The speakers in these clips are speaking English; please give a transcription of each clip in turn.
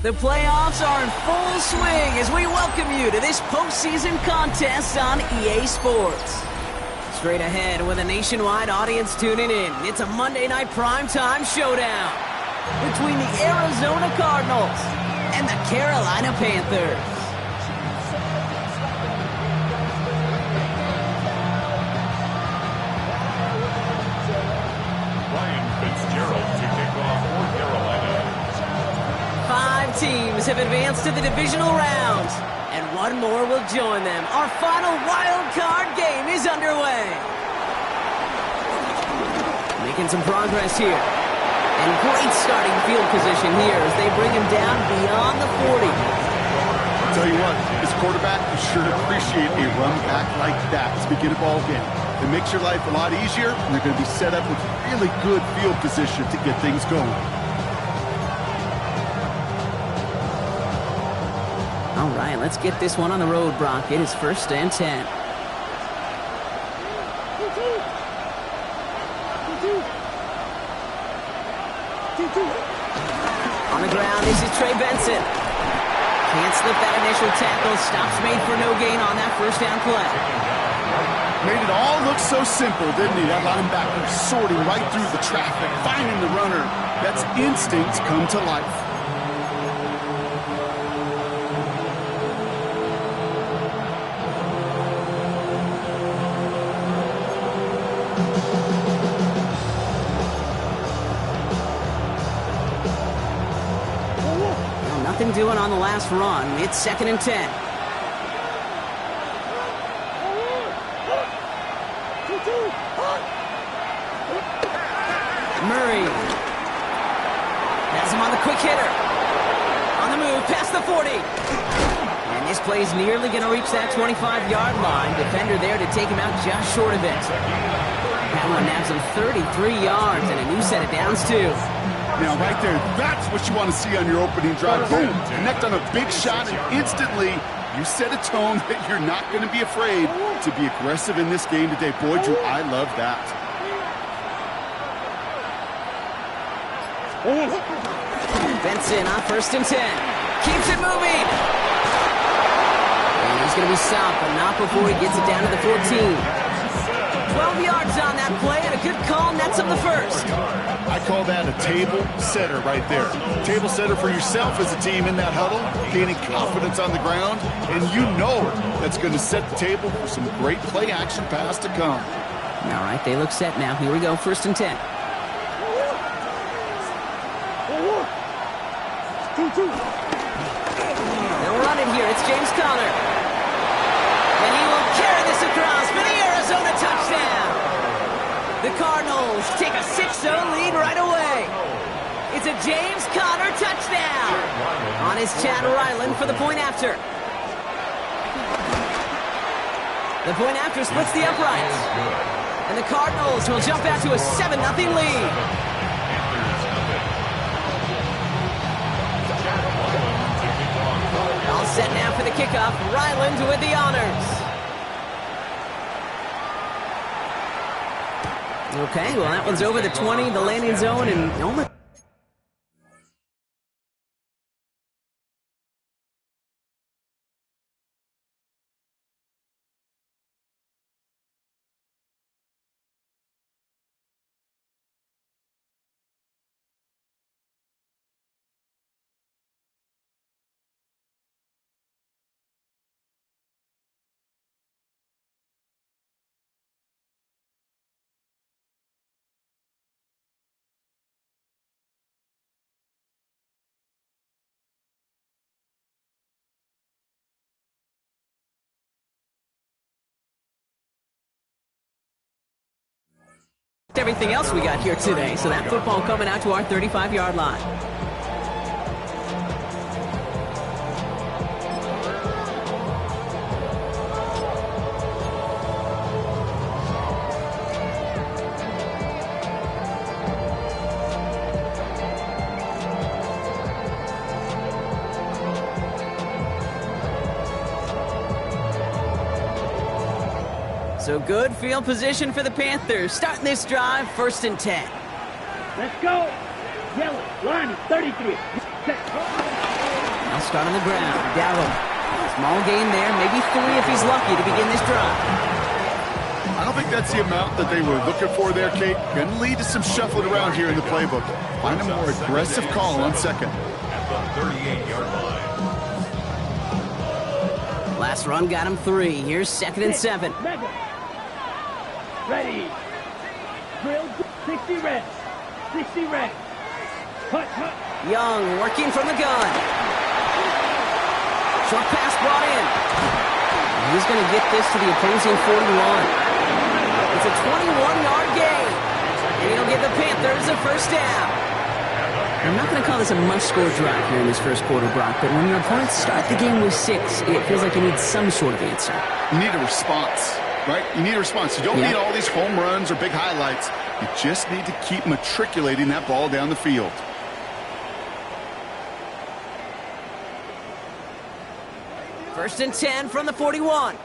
The playoffs are in full swing as we welcome you to this postseason contest on EA Sports. Straight ahead with a nationwide audience tuning in, it's a Monday night primetime showdown between the Arizona Cardinals and the Carolina Panthers. Teams have advanced to the divisional rounds, and one more will join them. Our final wild card game is underway. Making some progress here. And great starting field position here as they bring him down beyond the 40. I'll tell you what, this quarterback is sure to appreciate a run back like that to begin a ball game. It makes your life a lot easier, and they're going to be set up with really good field position to get things going. All right, let's get this one on the road, Brock. It is 1st and 10. On the ground, this is Trey Benson. Can't slip that initial tackle. Stops made for no gain on that first down play. Made it all look so simple, didn't he? That linebacker sorting right through the traffic, finding the runner. That's instincts come to life. Nothing doing on the last run. It's 2nd and 10. Murray has him on the quick hitter. On the move, past the 40. And this play's nearly going to reach that 25-yard line. Defender there to take him out just short of it. That one nabs him 33 yards and a new set of downs, too. Now, right there, that's what you want to see on your opening drive. Boom, connect on a big shot, and instantly you set a tone that you're not going to be afraid to be aggressive in this game today. Boy, Drew, I love that. Benson on 1st and 10. Keeps it moving. And he's going to be stopped, but not before he gets it down to the 14. 12 yards on that play, and a good call nets him the first. I call that a table setter right there. Table setter for yourself as a team in that huddle, gaining confidence on the ground, and you know that's going to set the table for some great play action pass to come. All right, they look set now. Here we go, 1st and 10. They'll run it here. It's James Conner. And he will carry this across for the Arizona touchdown. The Cardinals take a 6-0 lead right away. It's a James Conner touchdown. On his Chad Ryland for the point after. The point after splits the uprights. And the Cardinals will jump out to a 7-0 lead. All set now for the kickoff. Ryland with the honors. Okay, well, that one's over the 20, the landing zone, and only... everything else we got here today, so that football coming out to our 35-yard line. So good field position for the Panthers. Starting this drive, 1st and 10. Let's go. Yellow, line is 33. Set. start on the ground. Darrow. Small gain there, maybe 3 if he's lucky to begin this drive. I don't think that's the amount that they were looking for there, Kate. Going to lead to some shuffling around here in the playbook. Find a more aggressive call on second. At the 38-yard line. Last run got him 3. Here's 2nd and 7. Ready. Drill 60 reps. 60 reps. Hut, hut. Young working from the gun. Short pass brought in. He's going to get this to the opposing 41. It's a 21-yard gain. And he'll give the Panthers a first down. I'm not going to call this a must-score drive here in this first quarter, Brock, but when your opponents start the game with 6, it feels like you need some sort of answer. You need a response, right? You need a response. You don't need all these home runs or big highlights. You just need to keep matriculating that ball down the field. First and 10 from the 41.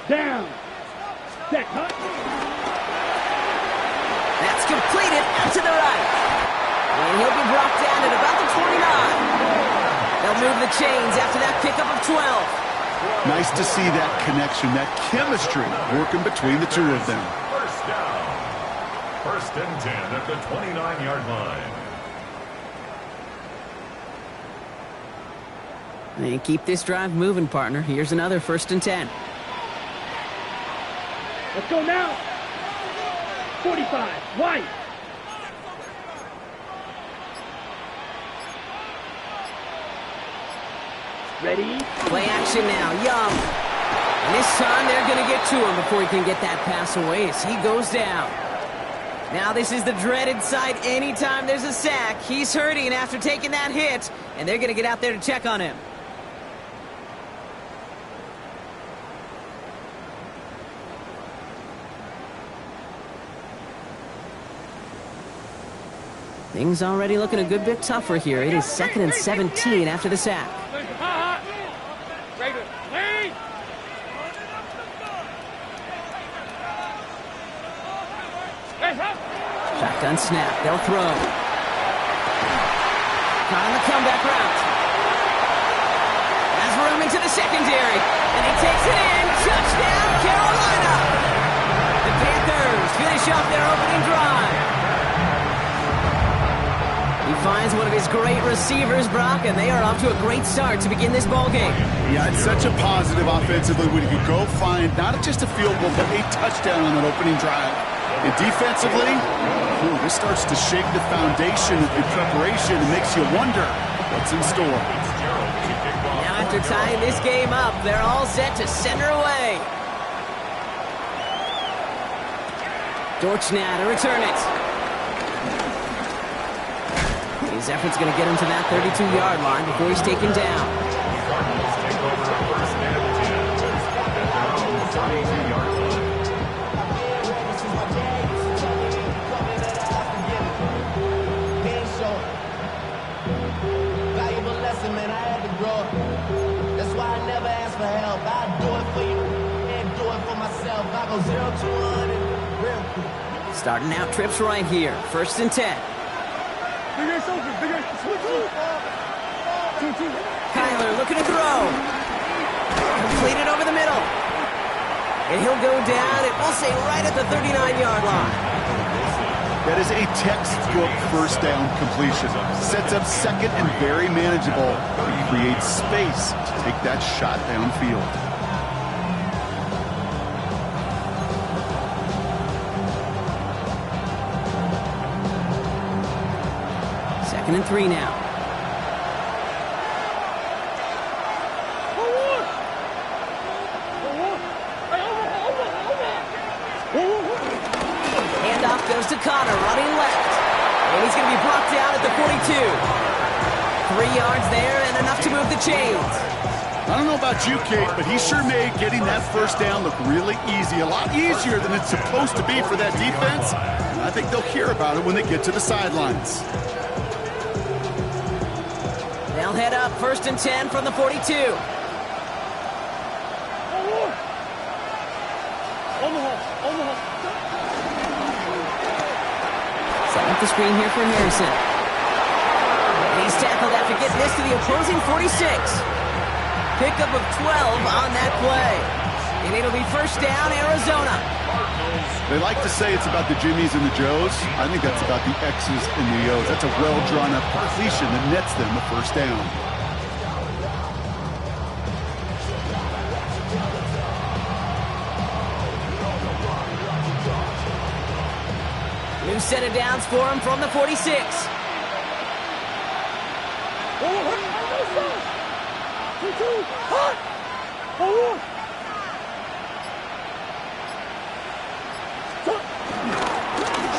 Down. Set, hut. That's completed out to the right. And he'll be brought down at about the 29. They'll move the chains after that pickup of 12. Nice to see that connection, that chemistry working between the two of them. First down. First and 10 at the 29-yard line. And keep this drive moving, partner. Here's another 1st and 10. Let's go now. 45. White. Ready. Play action now. Young. And this time they're going to get to him before he can get that pass away as he goes down. Now this is the dreaded sight anytime there's a sack. He's hurting after taking that hit, and they're going to get out there to check on him. Things already looking a good bit tougher here. It is 2nd and 17 after the sack. Shotgun snap. They'll throw. Caught on the comeback route. Has room into the secondary. And he takes it in. Touchdown, Carolina! The Panthers finish off their opening drive. He finds one of his great receivers, Brock, and they are off to a great start to begin this ball game. Yeah, it's such a positive offensively when you can go find not just a field goal, but a touchdown on that opening drive. And defensively, this starts to shake the foundation in preparation and makes you wonder what's in store. Now after tying this game up, they're all set to center away. Dortch now to return it. His effort's going to get him to that 32-yard line before he's taken down. Cardinals take over first and 10 at the 32-yard line. Valuable lesson, man, I had to grow up. That's why I never ask for help. I do it for you and do it for myself. I go 0 to 100 real quick. Starting out trips right here. 1st and 10. Kyler looking to throw. Completed over the middle. And he'll go down, and we'll say right at the 39-yard line. That is a textbook first down completion. Sets up second and very manageable. It creates space to take that shot downfield. Second and 3 now. Handoff goes to Connor, running left. And he's going to be brought down at the 42. 3 yards there and enough to move the chains. I don't know about you, Kate, but he sure made getting that first down look really easy. A lot easier than it's supposed to be for that defense. And I think they'll hear about it when they get to the sidelines. They'll head up 1st and 10 from the 42. Setting up the screen here for Harrison. He's tackled after getting this to the opposing 46. Pickup of 12 on that play. And it'll be first down, Arizona. They like to say it's about the Jimmies and the Joes. I think that's about the X's and the O's. That's a well-drawn-up completion that nets them a first down. New set of downs for him from the 46.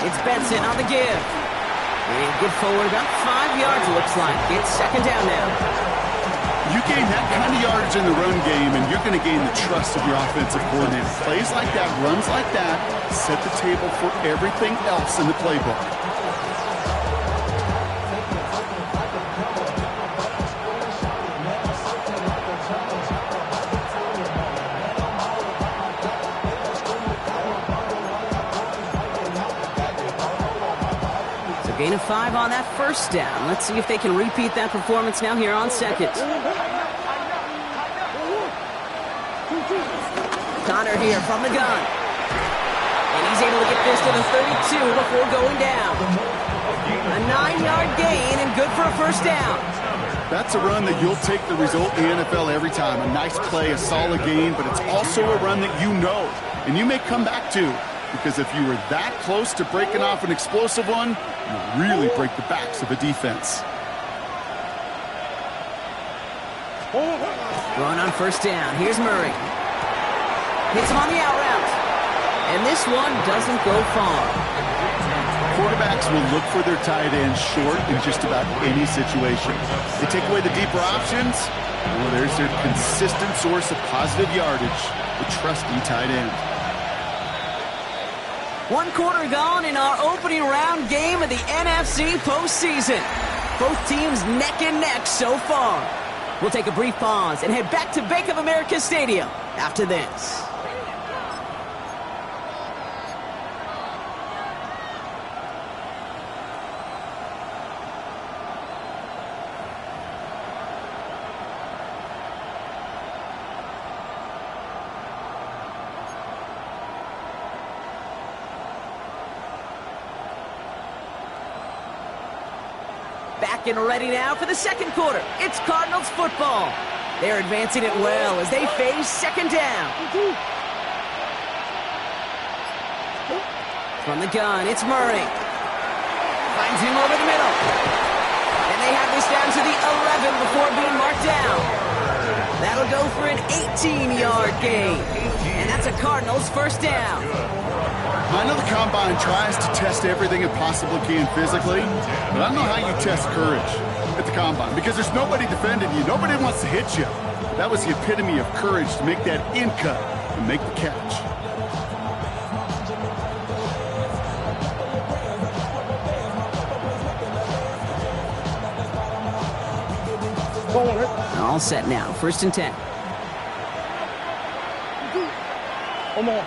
It's Benson on the give. And good forward, about 5 yards, looks like. It's second down now. You gain that kind of yardage in the run game, and you're going to gain the trust of your offensive coordinator. Plays like that, runs like that, set the table for everything else in the playbook. So gain of 5 on that first down. Let's see if they can repeat that performance now here on second. Connor here from the gun. And he's able to get this to the 32 before going down. A 9-yard gain and good for a first down. That's a run that you'll take the result in the NFL every time. A nice play, a solid gain, but it's also a run that you know and you may come back to, because if you were that close to breaking off an explosive one, you really break the backs of a defense. Going on first down. Here's Murray. Hits him on the out route. And this one doesn't go far. Quarterbacks will look for their tight ends short in just about any situation. They take away the deeper options. Well, there's their consistent source of positive yardage, the trusty tight end. 1 quarter gone in our opening round game of the NFC postseason. Both teams neck and neck so far. We'll take a brief pause and head back to Bank of America Stadium after this. Back and ready now for the second quarter. It's Cardinals football. They're advancing it well as they face second down. From the gun, it's Murray. Finds him over the middle. And they have this down to the 11 before being marked down. That'll go for an 18-yard gain. And that's a Cardinals first down. I know the Combine tries to test everything it possibly can physically, but I don't know how you test courage at the Combine, because there's nobody defending you. Nobody wants to hit you. That was the epitome of courage, to make that in cut and make the catch. All set now. First and 10. One more.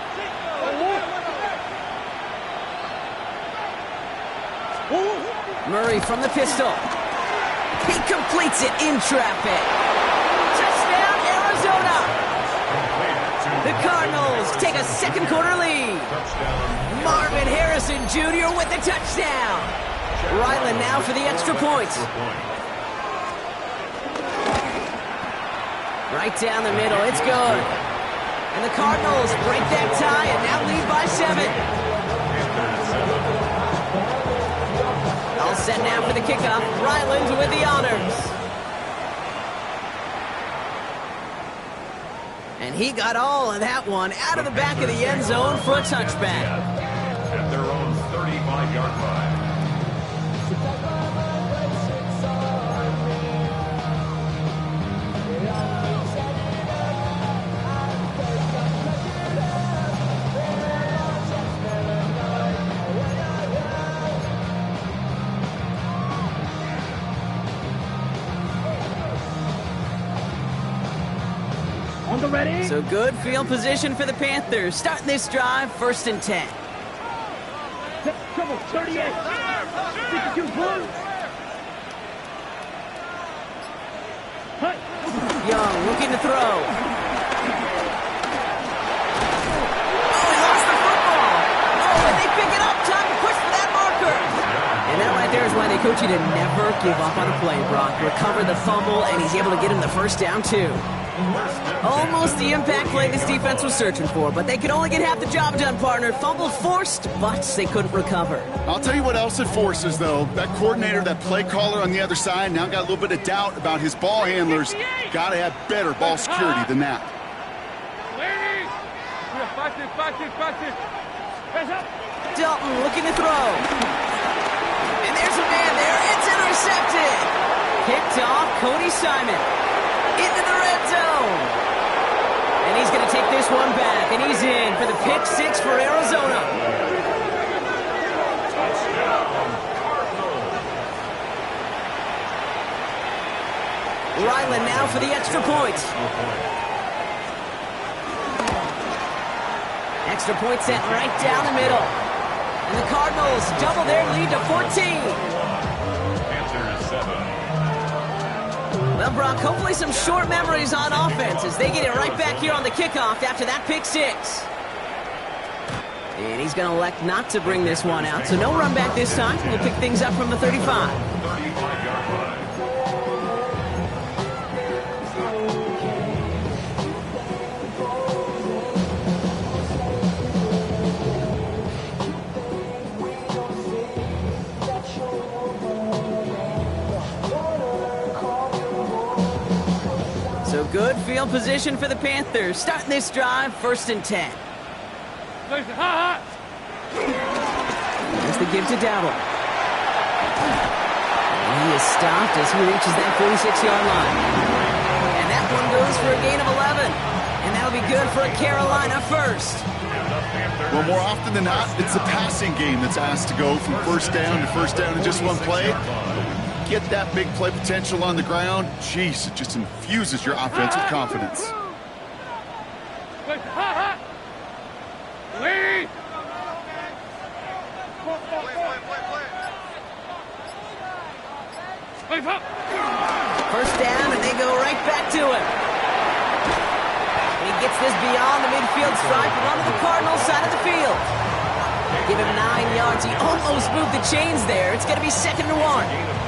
Murray from the pistol. He completes it in traffic. Touchdown, Arizona! The Cardinals take a second quarter lead. Marvin Harrison Jr. with the touchdown. Ryland now for the extra point. Right down the middle, it's good. And the Cardinals break that tie and now lead by 7. All set now for the kickoff. Ryland with the honors. And he got all of that one out of the back of the end zone for a touchback. At their own 35-yard line. Ready? So good field position for the Panthers. Starting this drive, first and 10. Trouble, 38. 52 blue. Young looking to throw. Oh, he lost the football. Oh, and they pick it up. Time to push for that marker. And that right there is why they coach you to never give up on a play, Brock. Recover the fumble, and he's able to get him the first down, too. Almost the impact play this defense was searching for, but they could only get half the job done, partner. Fumble forced, but they couldn't recover. I'll tell you what else it forces, though. That coordinator, that play caller on the other side, now got a little bit of doubt about his ball handlers. Got to have better ball security than that. Dalton looking to throw. And there's a man there. It's intercepted. Picked off Cody Simon. Into the red zone. And he's going to take this one back. And he's in for the pick six for Arizona. Ryland now for the extra point. Extra point set right down the middle. And the Cardinals double their lead to 14. Well, Brock, hopefully some short memories on offense as they get it right back here on the kickoff after that pick six. And he's going to elect not to bring this one out, so no run back this time. We'll pick things up from the 35. 35-yard line. So good field position for the Panthers. Starting this drive, 1st and 10. There's the give to Dowdle. And he is stopped as he reaches that 46-yard line. And that one goes for a gain of 11. And that'll be good for a Carolina first. Well, more often than not, it's the passing game that's asked to go from first down in just one play. Get that big play potential on the ground. Jeez, it just infuses your offense with confidence. First down, and they go right back to him. He gets this beyond the midfield stripe and onto the Cardinals side of the field. Give him 9 yards. He almost moved the chains there. It's going to be 2nd and 1.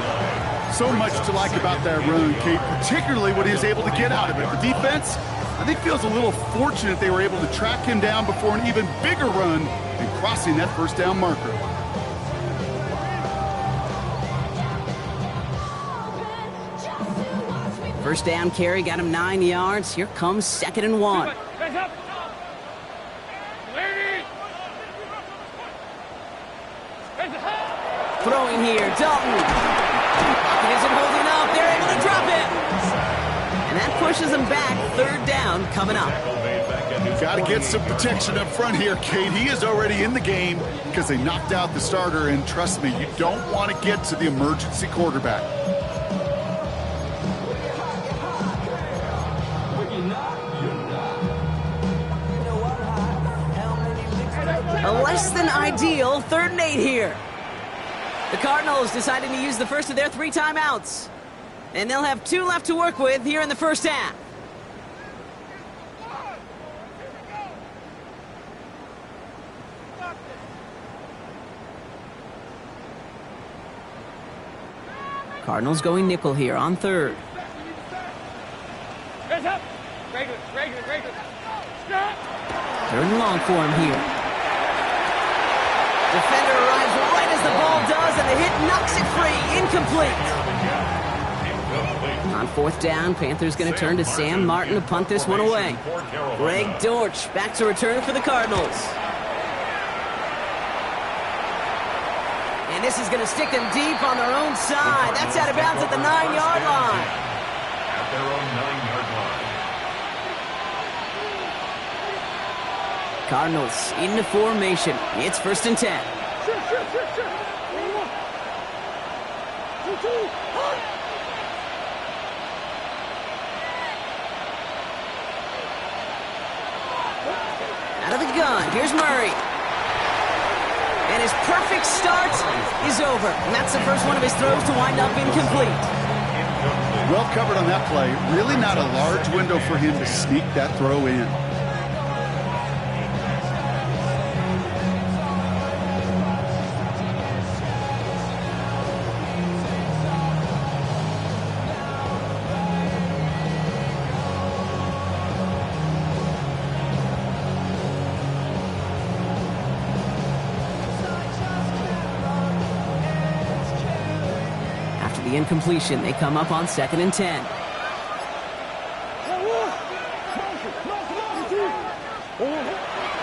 So much to like about that run, Kate, particularly what he was able to get out of it. The defense, I think, feels a little fortunate they were able to track him down before an even bigger run and crossing that first down marker. First down carry got him 9 yards. Here comes 2nd and 1. Throwing here, Dalton. Pocket isn't holding up. They're able to drop it. And that pushes them back. 3rd down coming up. Got to get some protection up front here, Kate. He is already in the game because they knocked out the starter. And trust me, you don't want to get to the emergency quarterback. A less than ideal 3rd and 8 here. The Cardinals deciding to use the first of their 3 timeouts. And they'll have 2 left to work with here in the first half. Cardinals going nickel here on 3rd. Third and long for him here. Defender arrives right as the ball does, and the hit knocks it free. Incomplete. On 4th down, Panthers going to turn to Sam Martin to punt this one away. Greg Dortch back to return for the Cardinals. And this is going to stick them deep on their own side. That's out of bounds at the 9-yard line. At their own 9-yard line. Cardinals into formation. It's 1st and 10. Out of the gun, here's Murray. And his perfect start is over. And that's the first one of his throws to wind up incomplete. Well covered on that play. Really not a large window for him to sneak that throw in. The incompletion, they come up on 2nd and 10.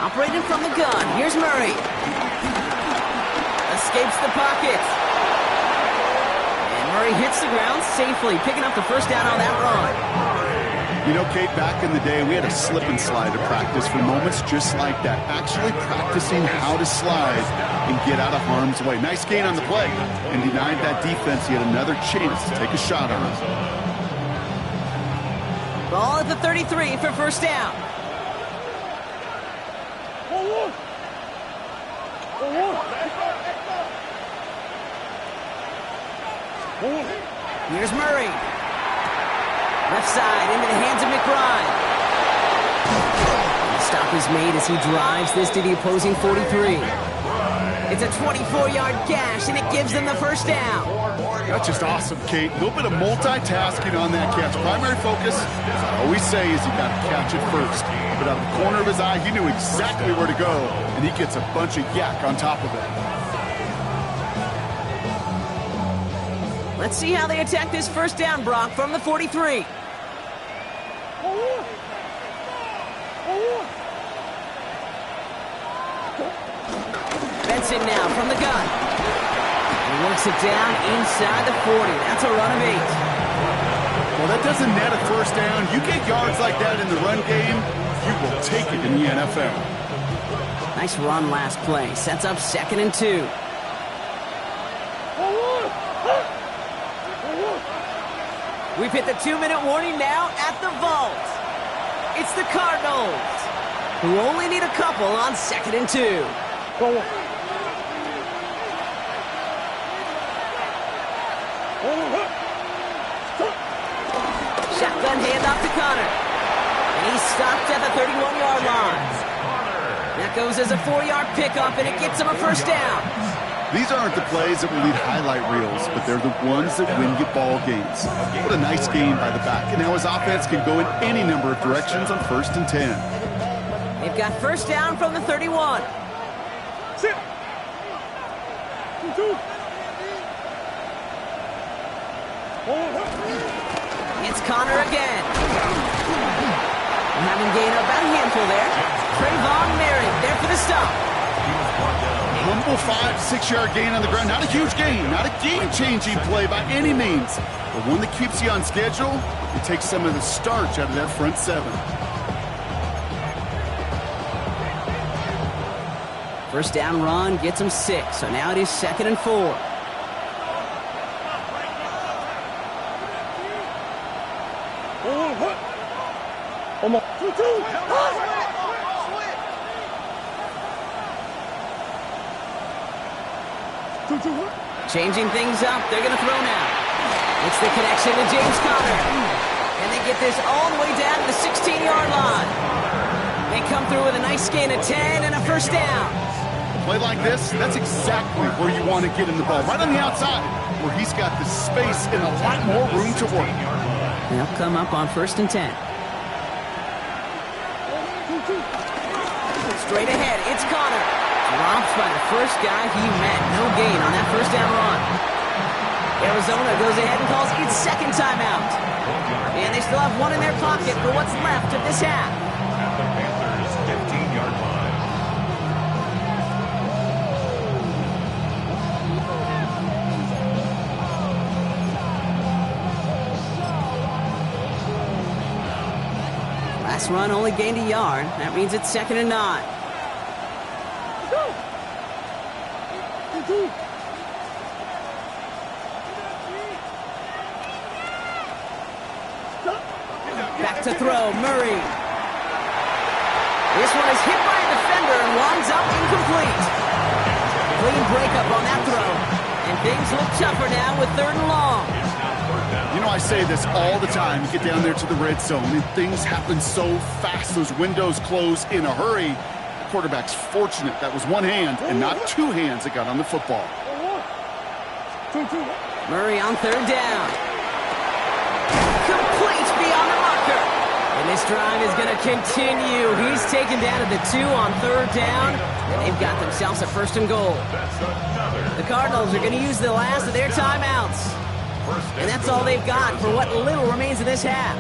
Operating from the gun, here's Murray. Escapes the pocket. And Murray hits the ground safely, picking up the first down on that run. You know, Kate, back in the day, we had a slip and slide to practice for moments just like that. Actually practicing how to slide and get out of harm's way. Nice gain on the play, and denied that defense yet another chance to take a shot on it. Ball at the 33 for first down. Here's Murray. Left side into the hands of McBride. The stop is made as he drives this to the opposing 43. It's a 24-yard gash, and it gives them the first down. That's just awesome, Kate. A little bit of multitasking on that catch. Primary focus, as I always say, is you got to catch it first. But out of the corner of his eye, he knew exactly where to go, and he gets a bunch of yak on top of it. Let's see how they attack this first down, Brock, from the 43. Benson now from the gun. He works it down inside the 40. That's a run of 8. Well, that doesn't net a first down. You get yards like that in the run game, you will take it in the NFL. Nice run last play. Sets up 2nd and 2. We've hit the 2-minute warning now at the vault. It's the Cardinals, who only need a couple on 2nd and 2. Shotgun handoff to Connor. And he's stopped at the 31-yard line. That goes as a 4-yard pickup, and it gets him a first down. These aren't the plays that will lead highlight reels, but they're the ones that win you ball games. What a nice game by the back. And now his offense can go in any number of directions on 1st and 10. They've got first down from the 31. It's Connor again. Having gained about a handful there. Trayvon Merritt there for the stop. Humble 5-6-yard gain on the ground. Not a huge gain, not a game-changing play by any means, but one that keeps you on schedule and takes some of the starch out of that front 7. First down run gets him 6, so now it is 2nd and 4. Changing things up, they're going to throw now. It's the connection to James Conner. And they get this all the way down to the 16-yard line. They come through with a nice gain of 10 and a first down. A play like this, that's exactly where you want to get him the ball. Right on the outside, where he's got the space and a lot more room to work. They'll come up on 1st and 10. Straight ahead, it's Conner. Drops by the first guy he met. No gain on that first down run. Arizona goes ahead and calls its 2nd timeout. And they still have one in their pocket for what's left of this half. At the Panthers' 15-yard line. Last run only gained a yard. That means it's 2nd and 9. Back to throw, Murray. This one is hit by a defender and winds up incomplete. Clean breakup on that throw. And things look tougher now with 3rd and long. You know, I say this all the time. You get down there to the red zone, and things happen so fast. Those windows close in a hurry. The quarterback's fortunate that was one hand and not two hands that got on the football. Murray on third down. Complete beyond the marker. And this drive is going to continue. He's taken down at the 2 on third down. And they've got themselves a first and goal. The Cardinals are going to use the last of their timeouts. And that's all they've got for what little remains of this half.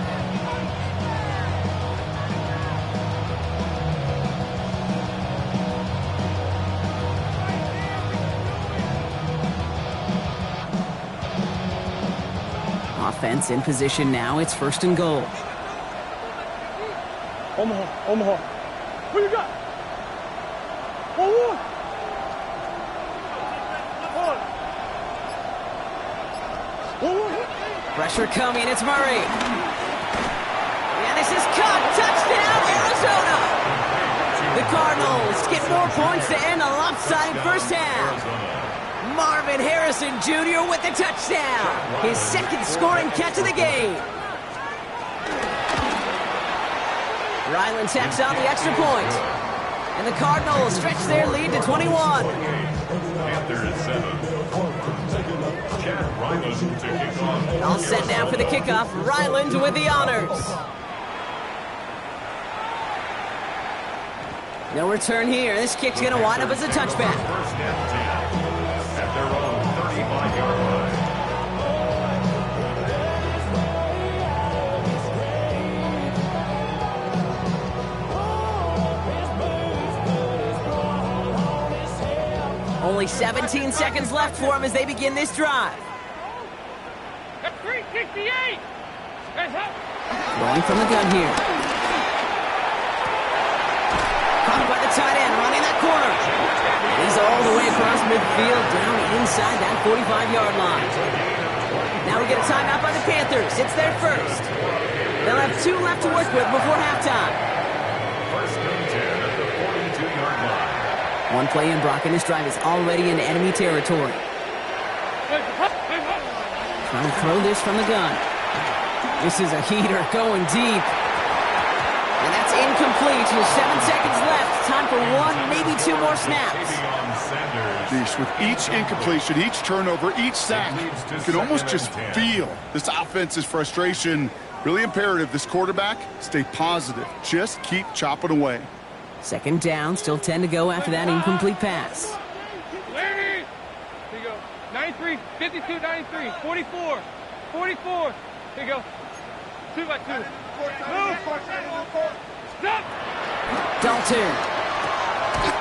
Offense in position now. It's first and goal. Omaha. Who you got? Pressure coming. It's Murray. And this is caught. Touchdown, Arizona. The Cardinals get more points to end a lopsided first half. Marvin Harrison Jr. with the touchdown. His second scoring catch of the game. Ryland tacks on the extra point. And the Cardinals stretch their lead to 21. All set now for the kickoff. Ryland with the honors. No return here. This kick's going to wind up as a touchback. First and 10 at their own 35-yard line. Only 17 seconds left for him as they begin this drive. That's 368. Going from the gun here. Caught by the tight end, running that corner. He's all the way across midfield, down inside that 45-yard line. Now we get a timeout by the Panthers. It's their first. They'll have 2 left to work with before halftime. First and 10 at the 42-yard line. One play in, Brock, and this drive is already in enemy territory. Trying to throw this from the gun. This is a heater going deep. And that's incomplete with 7 seconds left. Time for 1, maybe 2 more snaps. With each incompletion, each turnover, each sack, you can almost just feel this offense's frustration. Really imperative this quarterback stay positive. Just keep chopping away. Second down, still 10 to go after that incomplete pass. Here you go. 93, 52, 93, 44, 44. Here you go. 2 by 2. Move. Stop. Dalton.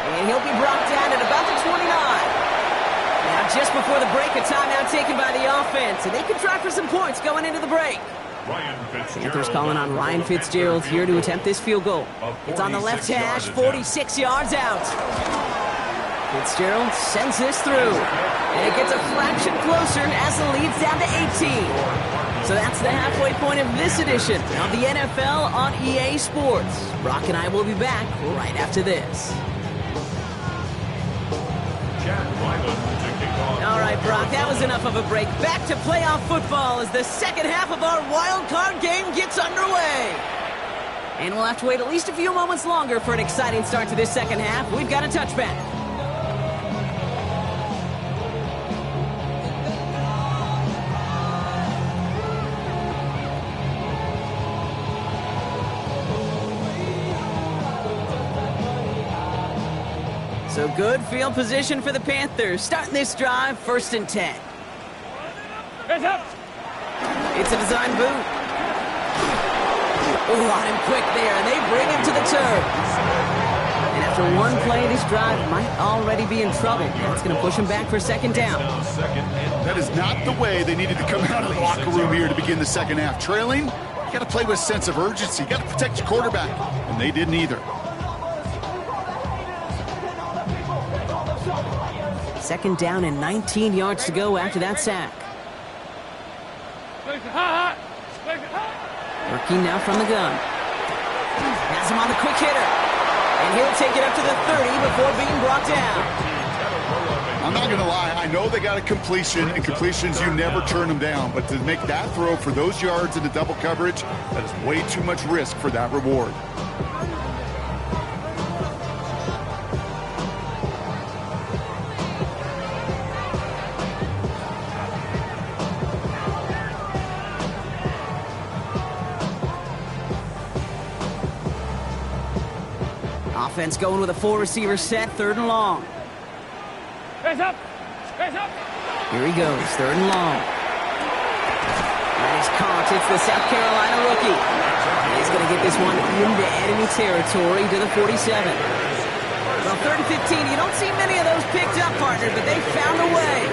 And he'll be brought down at about the 29. Now just before the break, a timeout taken by the offense. And they can try for some points going into the break. Panthers calling on Ryan Fitzgerald here to attempt this field goal. It's on the left hash, 46 yards out. Fitzgerald sends this through. And it gets a fraction closer as the lead's down to 18. So that's the halfway point of this edition of the NFL on EA Sports. Brock and I will be back right after this. All right, Brock, that was enough of a break. Back to playoff football as the second half of our wild card game gets underway. And we'll have to wait at least a few moments longer for an exciting start to this second half. We've got a touchback. So good field position for the Panthers. Starting this drive, first and 10. Hands up. It's a design boot. Oh, on him quick there, and they bring him to the turf. And after one play, this drive might already be in trouble. That's going to push him back for second down. That is not the way they needed to come out of the locker room here to begin the second half. Trailing, you got to play with a sense of urgency. You got to protect your quarterback, and they didn't either. Second down and 19 yards to go after that sack. Working now from the gun. Has him on the quick hitter. And he'll take it up to the 30 before being brought down. I'm not going to lie. I know they got a completion, and completions, you never turn them down. But to make that throw for those yards into double coverage, that is way too much risk for that reward. Offense going with a 4-receiver set, 3rd and long. Hands up! Hands up! Here he goes, 3rd and long. Nice caught. It's the South Carolina rookie. He's going to get this one into enemy territory to the 47. Well, 3rd and 15. You don't see many of those picked up, partner, but they found a way.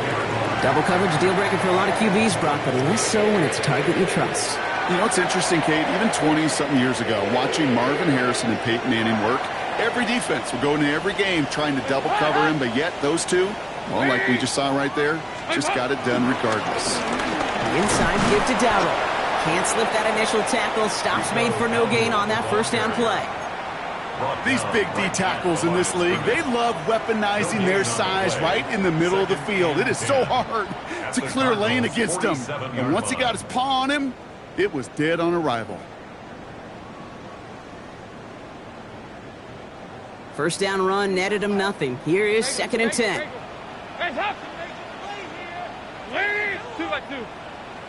Double coverage, deal breaker for a lot of QBs, Brock, but less so when it's a target you trust. You know, it's interesting, Kate. Even 20-something years ago, watching Marvin Harrison and Peyton Manning work, every defense will go into every game trying to double cover him, but yet those two, well, like we just saw right there, just got it done regardless. Inside give to Dowdle. Can't slip that initial tackle. Stops made for no gain on that 1st down play. These big D tackles in this league, they love weaponizing their size right in the middle of the field. It is so hard to clear lane against them. And once he got his paw on him, it was dead on arrival. 1st down run netted him nothing. Here is 2nd and 10. Hands up! Ladies! 2 by 2.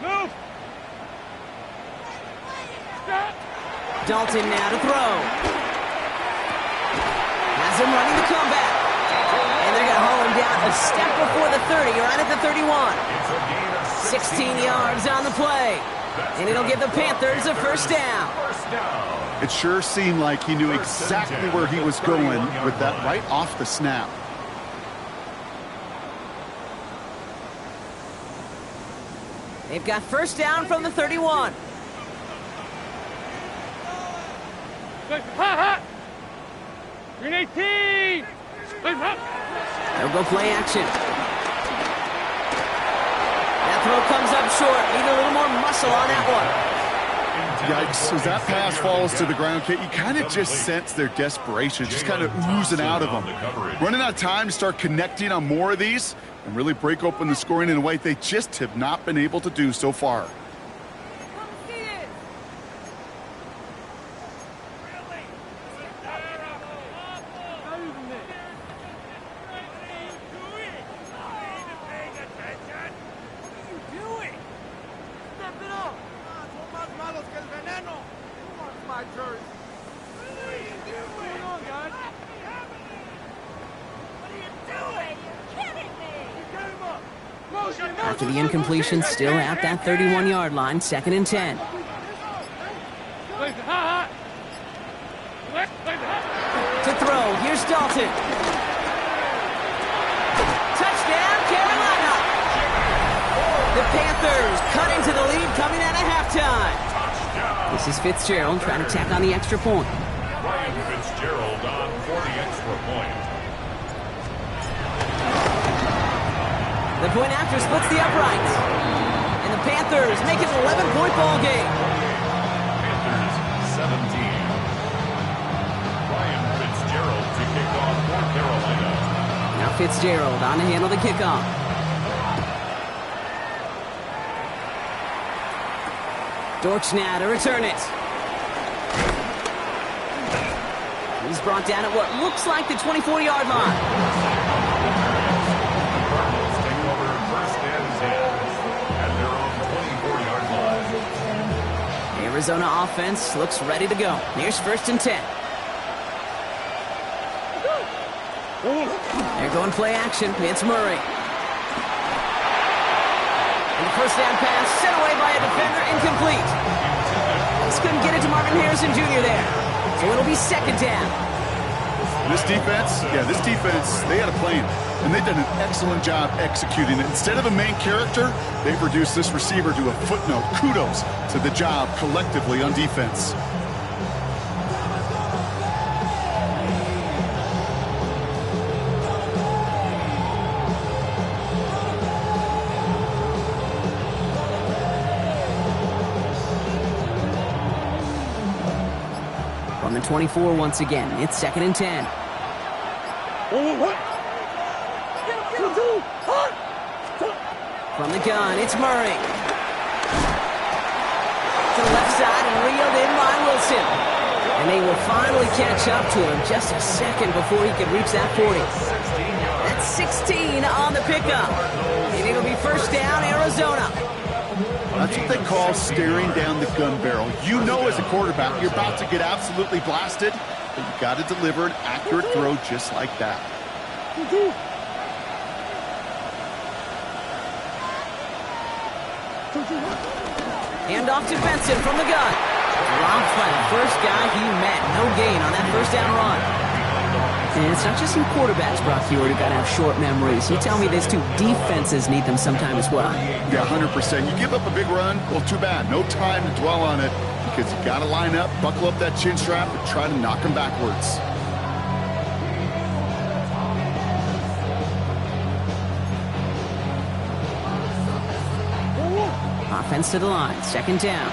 Move! Stop! Dalton now to throw. Has him running the comeback. And they're going to haul him down a step before the 30, right at the 31. 16 yards on the play. And it'll give the Panthers a 1st down. It sure seemed like he knew exactly where he was going with that right off the snap. They've got 1st down from the 31. Green 18! They'll go play action. That throw comes up short. Need a little more muscle on that one. Yikes, as that pass falls to the ground, Kate, you kind of just sense their desperation, just kind of oozing out of them. Running out of time to start connecting on more of these and really break open the scoring in a way they just have not been able to do so far. After the incompletion, still at that 31-yard line, 2nd and 10. To throw, here's Dalton. Touchdown, Carolina! The Panthers cut into the lead coming out of halftime. This is Fitzgerald trying to tack on the extra point. Ryan Fitzgerald on for the extra point. The point after splits the uprights. And the Panthers make it an 11-point ball game. Panthers 17. Ryan Fitzgerald to kick off for Carolina. Now Fitzgerald on to handle the kickoff. Dortch now to return it. He's brought down at what looks like the 24-yard line. Arizona offense looks ready to go. Here's 1st and 10. They're going play action. It's Murray. And the 1st down pass sent away by a defender, incomplete. Just couldn't get it to Marvin Harrison Jr. there. So it'll be 2nd down. This defense, they had a plan, and they've done an excellent job executing it. Instead of a main character, they've reduced this receiver to a footnote. Kudos to the job collectively on defense. From the 24 once again, it's 2nd and 10. From the gun, it's Murray. To the left side and reeled in by Wilson. And they will finally catch up to him just a second before he could reach that 40. That's 16 on the pickup. And it'll be first down, Arizona. That's what they call staring down the gun barrel. You know as a quarterback, you're about to get absolutely blasted, but you got to deliver an accurate throw just like that. Hand off to Benson from the gun. Dropped by the first guy he met. No gain on that first down run. And it's not just some quarterbacks, Brock Hewitt, who got to have short memories. You tell me these two defenses need them sometime as well. Yeah, 100%. You give up a big run, well, too bad. No time to dwell on it because you got to line up, buckle up that chin strap, and try to knock them backwards. Offense to the line, second down.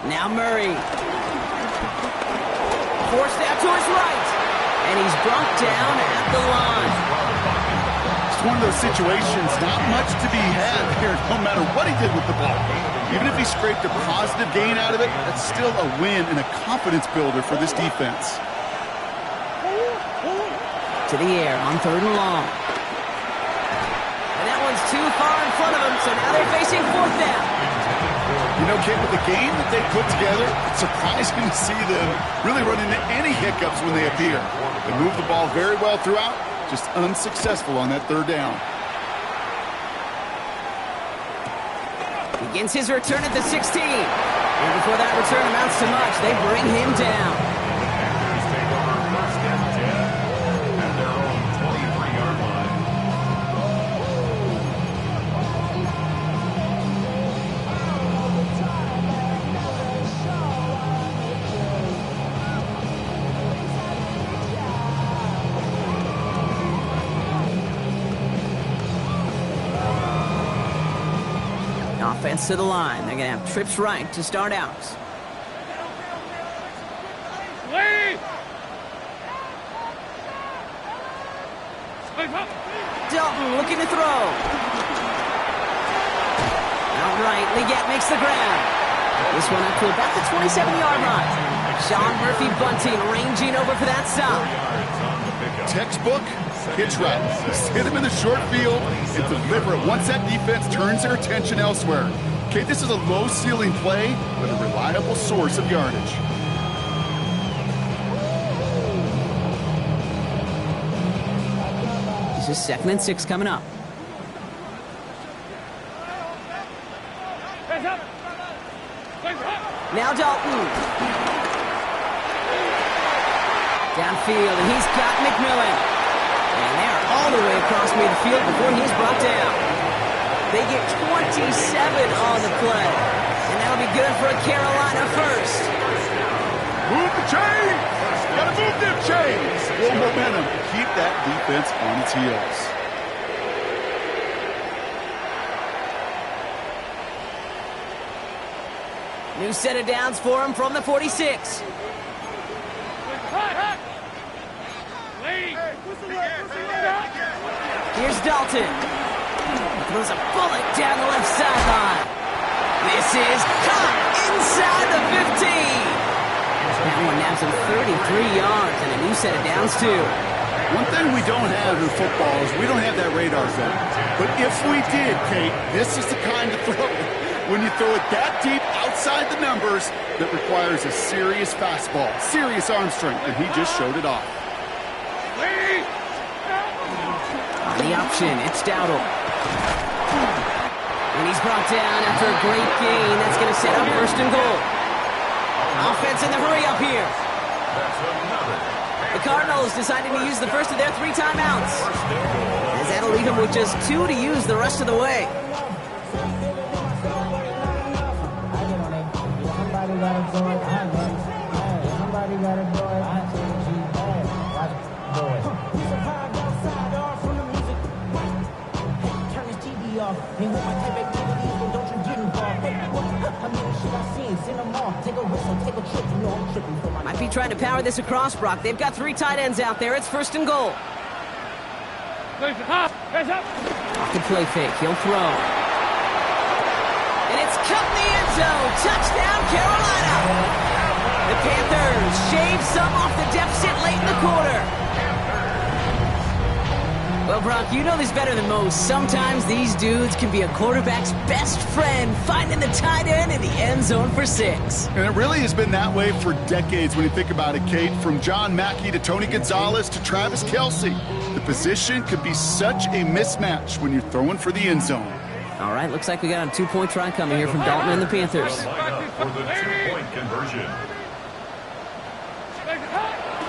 Now Murray. Forced out to his right. And he's brought down at the line. It's one of those situations, not much to be had here, no matter what he did with the ball. Even if he scraped a positive gain out of it, that's still a win and a confidence builder for this defense. To the air on third and long. And that one's too far in front of him, so now they're facing fourth down. You know, Kate, with the game that they put together, it's surprising to see them really run into any hiccups when they appear. They move the ball very well throughout, just unsuccessful on that third down. Begins his return at the 16. And before that return amounts to much, they bring him down. Take over first and 10 at their own 23-yard line. Offense to the line. They're going to have trips right to start out. Lead! Dalton looking to throw. Outright, Leggett makes the grab. This one up to about the 27-yard line. Sean Murphy Bunting ranging over for that stop. Textbook pitch route. Just hit him in the short field and deliver it once that defense turns their attention elsewhere. Okay, this is a low-ceiling play, but a reliable source of yardage. This is 2nd and 6 coming up. Now Dalton. Downfield, and he's got McMillan. And they're all the way across midfield before he's brought down. They get 27 on the play. And that'll be good for a Carolina first. Move the chains! Gotta move them chains! Full momentum. Keep that defense on its heels. New set of downs for him from the 46. Here's Dalton. Throws a bullet down the left sideline. This is caught inside the 15. That one nabs him 33 yards and a new set of downs too. One thing we don't have in football is we don't have that radar zone. But if we did, Kate, this is the kind of throw. When you throw it that deep outside the numbers, that requires a serious fastball, serious arm strength, and he just showed it off. On the option, it's Dowdle. And he's brought down after a great gain. That's going to set up first and goal. Offense in the hurry up here. The Cardinals deciding to use the first of their 3 timeouts. As that'll leave them with just 2 to use the rest of the way. Might be trying to power this across, Brock. They've got 3 tight ends out there. It's 1st and goal. Off the play fake. He'll throw. And it's cut in the end zone. Touchdown, Carolina. The Panthers shave some off the deficit late in the quarter. Well, Brock, you know this better than most. Sometimes these dudes can be a quarterback's best friend, finding the tight end in the end zone for 6. And it really has been that way for decades when you think about it, Kate. From John Mackey to Tony Gonzalez to Travis Kelce. The position could be such a mismatch when you're throwing for the end zone. All right, looks like we got a 2-point try coming here from Dalton and the Panthers. For the 2-point conversion.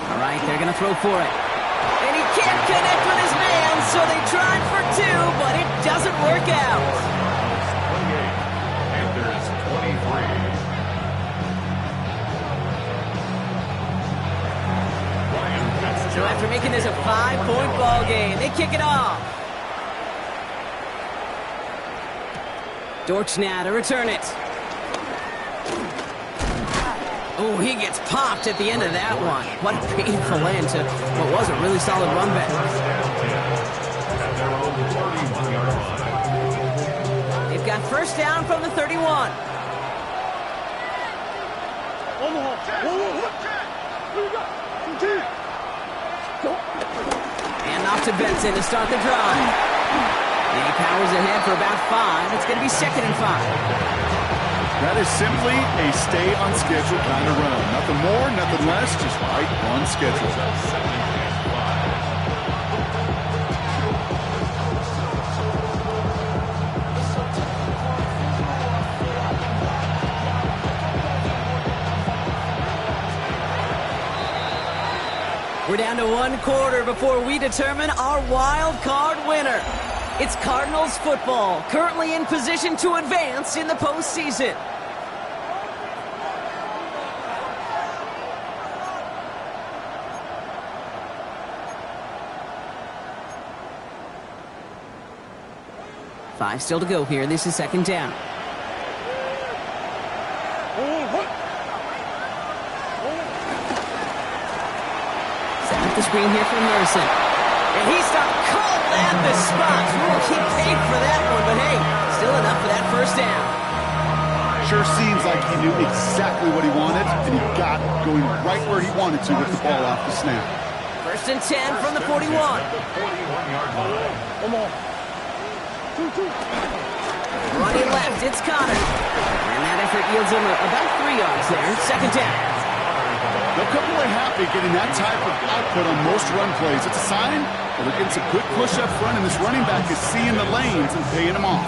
All right, they're going to throw for it. And he can't connect with his man, so they tried for 2, but it doesn't work out. 28, Panthers 23. So after making this a 5-point ball game, they kick it off. Dortch now to return it. Oh, he gets popped at the end of that one. What a painful end to what was a really solid run back. They've got 1st down from the 31. And off to Benson to start the drive. And he powers ahead for about 5. It's going to be 2nd and 5. That is simply a stay on schedule kind of run. Nothing more, nothing less, just right on schedule. We're down to 1 quarter before we determine our wild card winner. It's Cardinals football, currently in position to advance in the postseason. Five still to go here. This is 2nd down. Set up the screen here for Harrison. And he stopped cold at the spot. He paid for that one, but hey, still enough for that 1st down. Sure seems like he knew exactly what he wanted, and he got it, going right where he wanted to with the ball off the snap. 1st and 10 from the 41. Running left, it's Connor. And that effort yields him about 3 yards there. 2nd down. They'll come away happy getting that type of output on most run plays. It's a sign that they're getting some good push up front, and this running back is seeing the lanes and paying them off.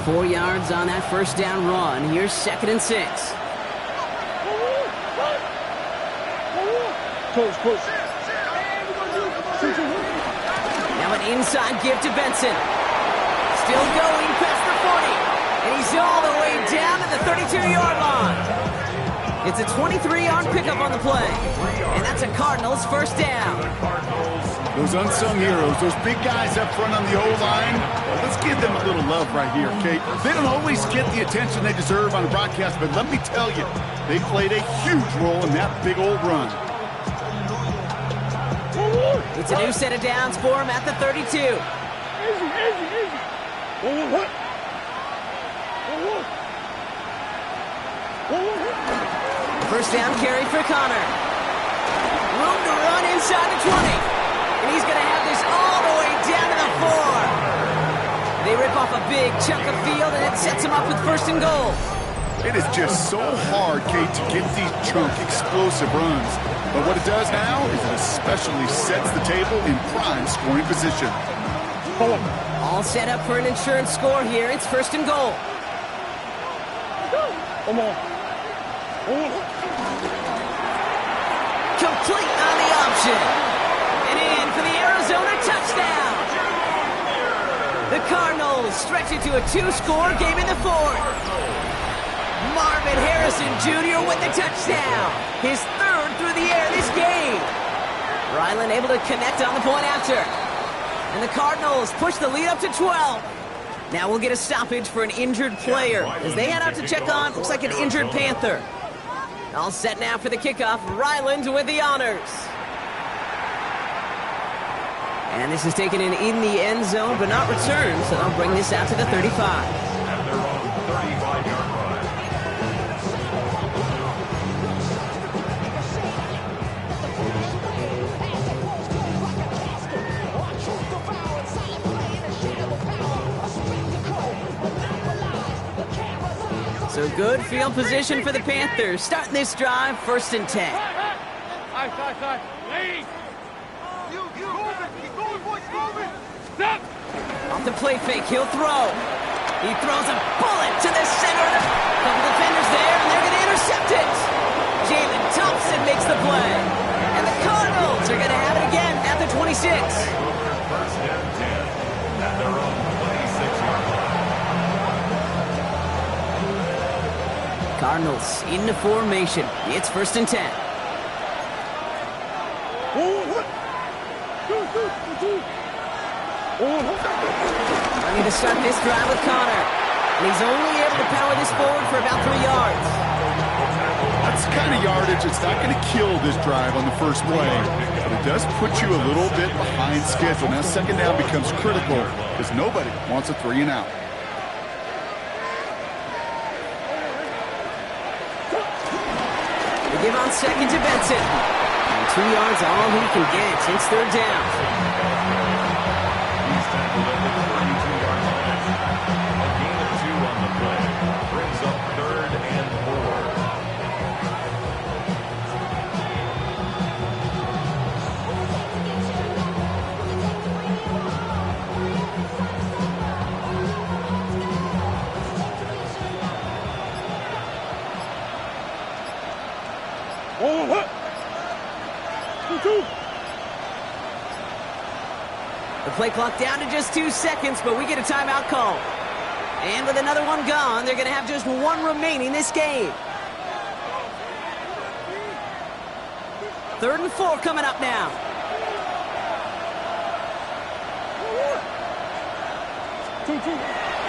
Four yards on that 1st down run. Here's 2nd and 6. Now an inside give to Benson. Still going past the 40. And he's all the way down to the 32-yard line. It's a 23-yard pickup on the play. And that's a Cardinals 1st down. Those unsung heroes, those big guys up front on the O-line, let's give them a little love right here, Kate. They don't always get the attention they deserve on a broadcast, but let me tell you, they played a huge role in that big old run. It's a new set of downs for him at the 32. 1st down carry for Connor. Room to run inside the 20. And he's going to have this all the way down to the 4. They rip off a big chunk of field, and it sets him up with 1st and goal. It is just so hard, Kate, to get these chunk, explosive runs. But what it does now is it especially sets the table in prime scoring position. All set up for an insurance score here. It's 1st and goal. Complete on the option. And in for the Arizona touchdown. The Cardinals stretch it to a 2-score game in the 4th. Marvin Harrison Jr. with the touchdown. His third through the air this game. Ryland able to connect on the point after. And the Cardinals push the lead up to 12. Now we'll get a stoppage for an injured player as they head out to check on, looks like an injured Panther. All set now for the kickoff. Ryland with the honors. And this is taken in the end zone, but not returned, so they'll bring this out to the 35. And they're on 35-yard line. So good field position for the Panthers. Starting this drive, 1st and 10. Lead. Stop. Off the play fake, he'll throw. He throws a bullet to the center. Couple defenders there, and they're going to intercept it. Jalen Thompson makes the play. And the Cardinals are going to have it again at the 26. 1st and 10. And they're on 26-yard line. Cardinals into formation. It's 1st and 10. Ready to start this drive with Connor. And he's only able to power this forward for about 3 yards. That's the kind of yardage that's not going to kill this drive on the first play. But it does put you a little bit behind schedule. Now 2nd down becomes critical because nobody wants a 3 and out. They give on 2nd to Benson. And 2 yards all he can get since 3rd down. He's tackled at the 32-yard line. A gain of 2 on the play. Brings up 3rd and 4. The play clock down to just 2 seconds, but we get a timeout call. And with another one gone, they're going to have just 1 remaining this game. 3rd and 4 coming up now.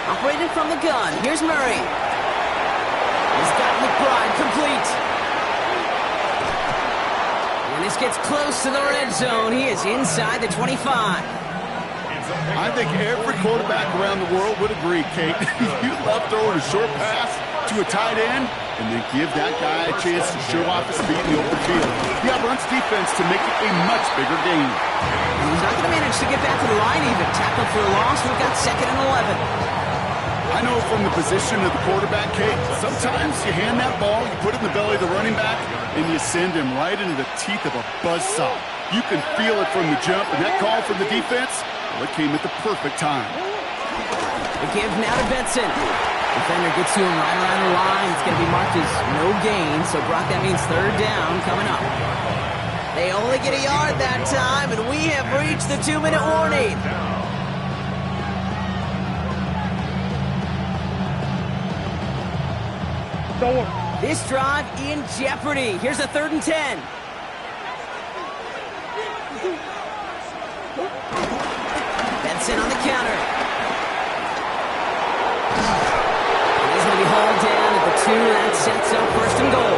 Operating from the gun, here's Murray. He's got McBride complete. And this gets close to the red zone. He is inside the 25. I think every quarterback around the world would agree, Kate. You love throwing a short pass to a tight end and then give that guy a chance to show off his speed in the open field. He outruns defense to make it a much bigger game. He's not going to manage to get back to the line even. Tackled for a loss. We've got 2nd and 11. I know from the position of the quarterback, Kate, sometimes you hand that ball, you put it in the belly of the running back, and you send him right into the teeth of a buzzsaw. You can feel it from the jump, and that call from the defense, well, it came at the perfect time. The give now to Benson. Defender gets to him right around the line. It's going to be marked as no gain, so Brock, that means 3rd down coming up. They only get a yard that time, and we have reached the 2-minute warning. This drive in jeopardy. Here's a 3rd and 10. Benson on the counter. He's going to be hauled down at the 2. That sets up 1st and goal.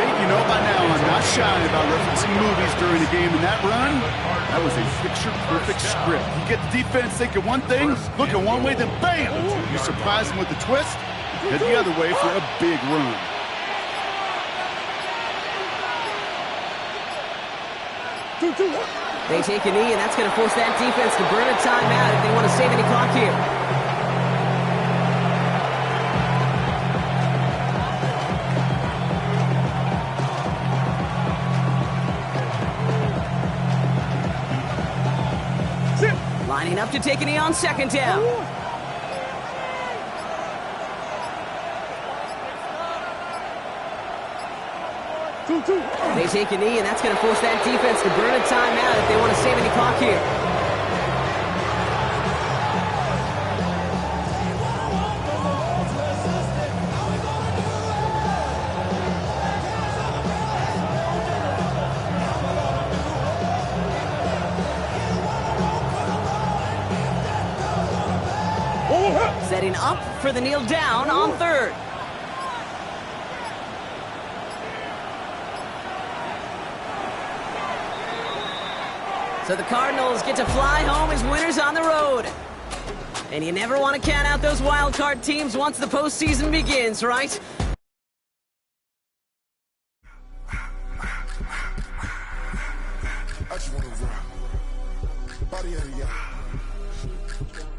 Kate, you know by now I'm not shy about referencing movies during the game, and that run, that was a picture-perfect script. You get the defense thinking one thing, looking one way, then bam! You surprise them with a twist, head the other way for a big run. They take a knee, and that's going to force that defense to burn a timeout if they want to save any clock here. Lining up to take a knee on 2nd down. They take a knee, and that's going to force that defense to burn a timeout if they want to save any clock here. setting up for the kneel down on third. So the Cardinals get to fly home as winners on the road. And you never want to count out those wild card teams once the postseason begins, right? I just want to rock. Body of the